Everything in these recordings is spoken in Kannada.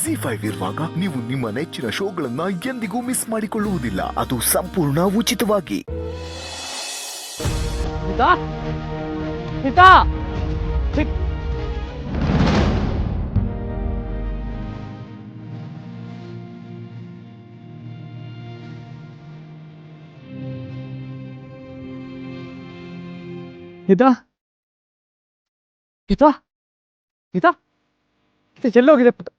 ಜಿ5 ಇರುವಾಗ ನೀವು ನಿಮ್ಮ ನೆಚ್ಚಿನ ಶೋಗಳನ್ನ ಎಂದಿಗೂ ಮಿಸ್ ಮಾಡಿಕೊಳ್ಳುವುದಿಲ್ಲ. ಅದು ಸಂಪೂರ್ಣ ಉಚಿತವಾಗಿ. ಎಲ್ಲೋಗಿದೆ ಪುಟ್ಟ?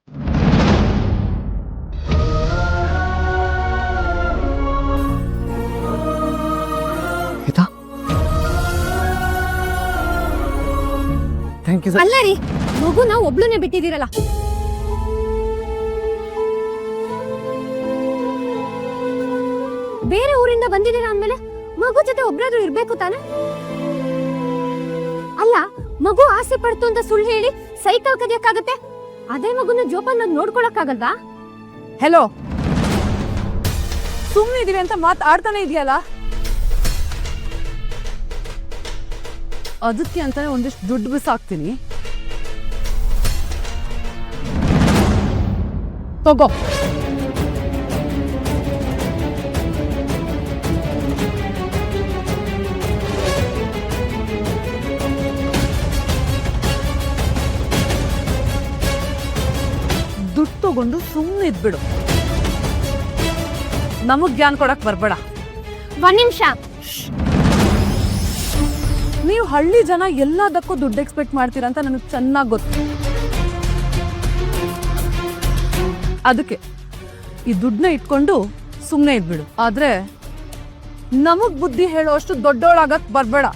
Thank you sir. ಅಲ್ಲ ರೀ, ಮಗುನ ಒಬ್ಳನ್ನೇ ಬಿಟ್ಟಿದ್ದೀರಲ್ಲ. ಬೇರೆ ಊರಿಂದ ಬಂದಿದ್ದೀರಾ ಅಂದ್ಮೇಲೆ ಮಗು ಜೊತೆ ಒಬ್ರಾದ್ರೂ ಇರ್ಬೇಕು ತಾನೆ? ಅಲ್ಲ, ಮಗು ಆಸೆ ಪಡ್ತು ಅಂತ ಸುಳ್ಳು ಹೇಳಿ ಸೈಕಲ್ ಕದಿಯಕ್ಕಾಗತ್ತೆ, ಅದೇ ಮಗುನ ಜೋಪಾನ ನೋಡ್ಕೊಳಕ್ಕಾಗಲ್ವಾ? ಹೆಲೋ, ಸುಮ್ಮನೆ ಇದೀವಿ ಅಂತ ಮಾತಾಡ್ತಾನೆ ಇದೆಯಲ್ಲ, ಅದಕ್ಕೆ ಅಂತಾನೆ ಒಂದಿಷ್ಟು ದುಡ್ಡು ಬಿಸಾಕ್ತೀನಿ, ತಗೋ. ದುಡ್ಡು ತಗೊಂಡು ಸುಮ್ಮನೆ ಇದ್ಬಿಡು, ನಮಗ್ ಜ್ಞಾನ ಕೊಡಕ್ ಬರ್ಬೇಡ. ಒಂದ್ ನಿಮಿಷ. ನೀವು ಹಳ್ಳಿ ಜನ ಎಲ್ಲದಕ್ಕೂ ದುಡ್ಡು ಎಕ್ಸ್ಪೆಕ್ಟ್ ಮಾಡ್ತೀರಾ ಅಂತ ನನಗೆ ಚೆನ್ನಾಗಿ ಗೊತ್ತು. ಅದಕ್ಕೆ ಈ ದುಡ್ಡನ್ನ ಇಟ್ಕೊಂಡು ಸುಮ್ಮನೆ ಇದ್ಬಿಡು. ಆದ್ರೆ ನಮಗ್ ಬುದ್ಧಿ ಹೇಳೋ ಅಷ್ಟು ದೊಡ್ಡೋಳಾಗಕ್ ಬರ್ಬೇಡ.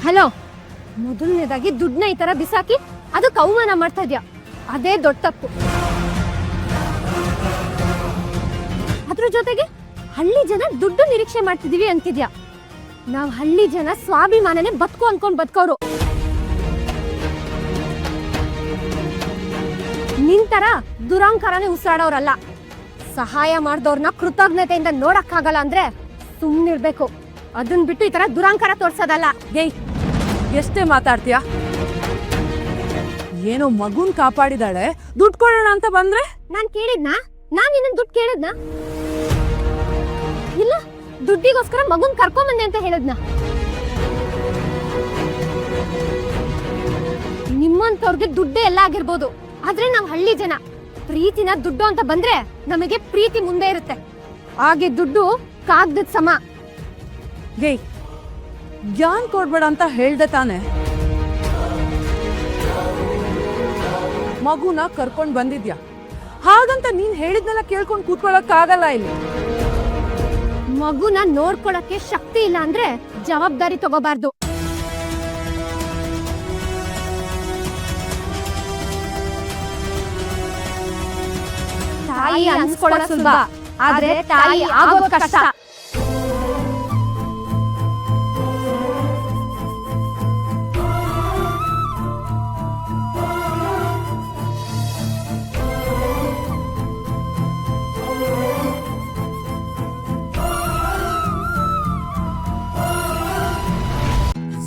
ಹಲೋ, ಮೊದಲನೇದಾಗಿ ದುಡ್ಡನ್ನ ಈ ತರ ಬಿಸಾಕಿ ಅದಕ್ಕೆ ಅವಮಾನ ಮಾಡ್ತಾ ಇದ್ಯಾ, ಅದೇ ದೊಡ್ಡ ತಪ್ಪು. ಅದ್ರ ಜೊತೆಗೆ ಹಳ್ಳಿ ಜನ ದುಡ್ಡು ನಿರೀಕ್ಷೆ ಮಾಡ್ತಿದೀವಿ ಅಂತಿದ್ಯಾ. ನಾವ್ ಹಳ್ಳಿ ಜನ ಸ್ವಾಭಿಮಾನನೇ ಬದುಕು ಅನ್ಕೊಂಡ್ ಬದುಕೋರು. ನಿಂತರ ದುರಾಂಕಾರನೇ ಉಸಿರಾಡೋರಲ್ಲ. ಸಹಾಯ ಮಾಡ್ದವ್ರನ್ನ ಕೃತಜ್ಞತೆಯಿಂದ ನೋಡಕ್ಕಾಗಲ್ಲ ಅಂದ್ರೆ ಸುಮ್ನಿರ್ಬೇಕು. ಅದನ್ ಬಿಟ್ಟು ಈ ತರ ದುರಾಂಕಾರ ತೋರ್ಸೋದಲ್ಲ. ಏಯ್, ಎಷ್ಟೇ ಮಾತಾಡ್ತೀಯ? ಏನೋ ಮಗುನ್ ಕಾಪಾಡಿದಾಳೆ, ದುಡ್ಡು ಕೊಡೋಣ ಅಂತ ಬಂದ್ರೆ ನಾನ್ ಕೇಳಿದ್ನಾ? ನಾನ್ ನಿನ್ನ ದುಡ್ಡು ಕೇಳಿದ್ನಾ? ಇಲ್ಲ, ದುಡ್ಡಿಗೋಸ್ಕರ ಮಗುನ್ ಕರ್ಕೊಂಬಂದೆ ಅಂತ ಹೇಳಿದ್ನಾ? ನಿಮ್ಮಂತವ್ರಿಗೆ ದುಡ್ಡೇ ಎಲ್ಲ ಆಗಿರ್ಬೋದು, ಆದ್ರೆ ನಾವ್ ಹಳ್ಳಿ ಜನ ಪ್ರೀತಿನ ದುಡ್ಡು ಅಂತ ಬಂದ್ರೆ ನಮಗೆ ಪ್ರೀತಿ ಮುಂದೆ ಇರುತ್ತೆ. ಹಾಗೆ ದುಡ್ಡು ಕಾಗ್ದದ ಸಮ. ಗೇಯ್, ಜ್ಞಾನ ಕೊಡ್ಬೇಡ ಅಂತ ಹೇಳ್ದೆ ತಾನೆ. ಮಗುನ ಕರ್ಕೊಂಡ್ ಬಂದಿದ್ಯಾ, ಹಾಗಂತ ನೀನ್ ಹೇಳಿದ್ನೆಲ್ಲ ಕೇಳ್ಕೊಂಡ್ ಕೂತ್ಕೊಳ್ಳಕ್ ಆಗಲ್ಲ. ಇಲ್ಲಿ ಮಗುನ ನೋಡ್ಕೊಳಕ್ಕೆ ಶಕ್ತಿ ಇಲ್ಲ ಅಂದ್ರೆ ಜವಾಬ್ದಾರಿ ತಗೋಬಾರ್ದು. ತಾಯಿ ಅನ್ಸ್ಕೊಳಕ್ ಸುಲಭ, ಆದ್ರೆ ತಾಯಿ ಆಗೋದ್ ಕಷ್ಟ.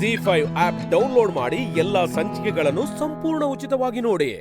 ಜಿ5 ಆಪ್ ಡೌನ್ಲೋಡ್ ಮಾಡಿ ಎಲ್ಲಾ ಸಂಚಿಕೆಗಳನ್ನು ಸಂಪೂರ್ಣ ಉಚಿತವಾಗಿ ನೋಡಿ.